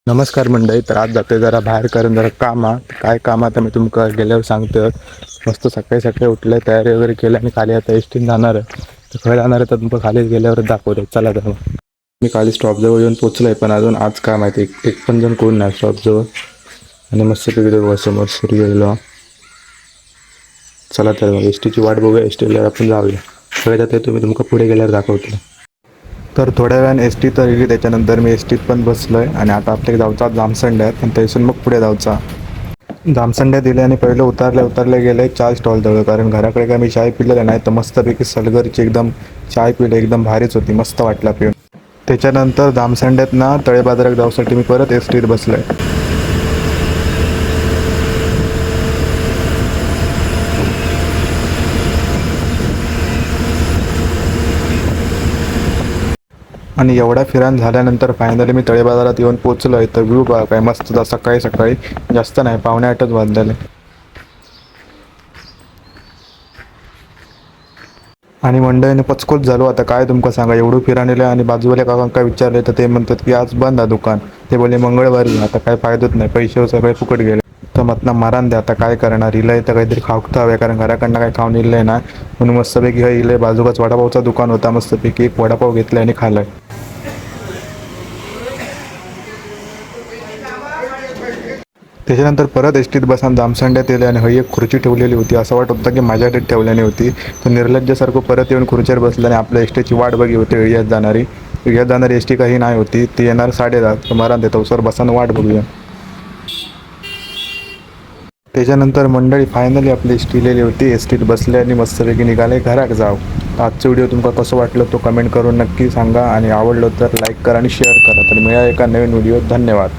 नमस्कार मंडळी. तर आज जाते जरा बाहेर करून जरा काय काम आता मी तुमका गेल्यावर सांगतो. मस्त सकाळी सकाळी उठलं, तयारी वगैरे केली आणि खाली आता एसटीन जाणार आहे. तर खरं जाणार आहे तर तुमका खाली गेल्यावर दाखवतो. चला तर मग. मी खाली स्टॉपजवळ येऊन पोचलो आहे, पण अजून आज काय माहिती एक पण जण कोण नाही स्टॉपजवळ. आणि मस्त पैकी समोर सुरू गेलो. चला तर मग एस टीची वाट बघूया, एस टीला आपण जाऊया. सगळ्यात आता तुम्ही तुमका पुढे गेल्यावर दाखवतो. तर थोड्या वेळाने एस टी तर गेली, त्याच्यानंतर मी एस टीत पण बसलो आहे आणि आता आपल्याला जाऊचा जामसंड्यात आणि त्याच्यातून मग पुढे जाऊचा. जामसंड्यात दिले आणि पहिलं उतरले गेले चाय स्टॉल जवळ, कारण घराकडे काय मी चाय पिलेलं नाही. तर मस्तपैकी सलगरची एकदम चाय पिली, एकदम भारीच होती, मस्त वाटला पिऊन. त्याच्यानंतर जामसंड्यात ना तळे बाजारात जाऊसाठी मी परत एस टीत बसलो आहे. आणि एवढा फिरान झाल्यानंतर फायनली मी तळे बाजारात येऊन पोचलो आहे. तर व्ह्यू बघा काय मस्त सकाळी सकाळी, जास्त नाही 7:45च वाजलेले. आणि मंडळीने पचकोच झालो. आता काय तुमका सांगा, एवढं फिरानेलं आणि बाजूवाल्या काकांका विचारले तर ते म्हणतात की आज बंद आहे दुकान. ते बोलले मंगळवारी. आता काय फायदाच नाही, पैसे सगळे फुकट गेले. तर मतना मारान द्या, आता काय करणार. इलंय तर काहीतरी खावतं हवं, कारण घराकडनं काय खाऊन इलंय ना. म्हणून मस्तपैकी हे इलंय. बाजूकाच वडापावचं दुकान होता, मस्तपैकी एक वडापाव घेतलाय आणि खाल्लाय. त्याच्यानंतर परत एस टीत बसून जामसंड्यात येले आणि हई एक खुर्ची ठेवलेली होती. असं वाटत होतं की माझ्याकडे ठेवल्याने होती. तर निर्लज्जसारखं परत येऊन खुर्चीवर बसलं आणि आपल्या एस टीची वाट बघी होती. इळ्यात जाणारी एस टी काही नाही होती, ती येणार 10:30. तर मरा देतो सर बसानं वाट बघूया. त्याच्यानंतर मंडळी फायनली आपली एस टी लिहिली होती. एस टीत बसले आणि मस्तपैकी निघाले घरात जाऊ. आजचं व्हिडिओ तुमका कसं वाटलं तो कमेंट करून नक्की सांगा, आणि आवडलं तर लाईक करा आणि शेअर करा. तर मिळा एका नवीन व्हिडिओ. धन्यवाद.